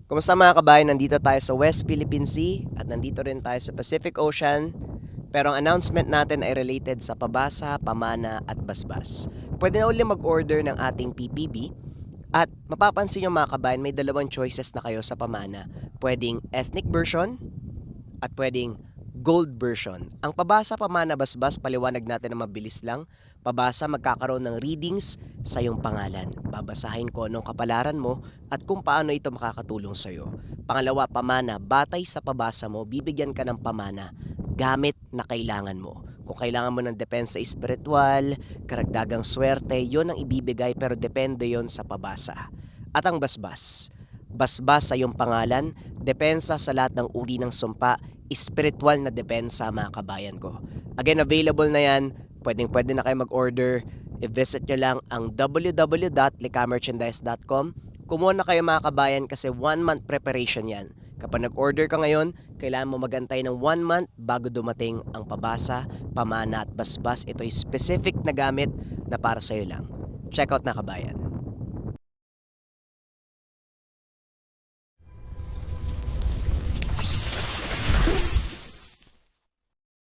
Kumusta mga kabayan? Nandito tayo sa West Philippine Sea at nandito rin tayo sa Pacific Ocean. Pero ang announcement natin ay related sa pabasa, pamana at basbas. Pwede na uli mag-order ng ating PPB at mapapansin nyo mga kabayan, may dalawang choices na kayo sa pamana. Pwedeng ethnic version at pwedeng gold version. Ang pabasa, pamana, basbas, paliwanag natin na mabilis lang. Pabasa, magkakaroon ng readings sa iyong pangalan. Babasahin ko anong kapalaran mo at kung paano ito makakatulong sa iyo. Pangalawa, pamana, batay sa pabasa mo, bibigyan ka ng pamana gamit na kailangan mo. Kung kailangan mo ng depensa espiritual, karagdagang swerte, yon ang ibibigay pero depende yon sa pabasa. At ang basbas, basbas sa iyong pangalan, depensa sa lahat ng uri ng sumpa, spiritual na depensa mga kabayan ko. Again, available na yan. Pwede na kayo mag-order. I-visit nyo lang ang www.likamerchandise.com. Kumuha na kayo mga kabayan kasi 1 month preparation yan. Kapag nag-order ka ngayon, kailangan mo magantay ng 1 month bago dumating ang pabasa, pamana at basbas. Ito ay specific na gamit na para sa'yo lang. Check out na kabayan.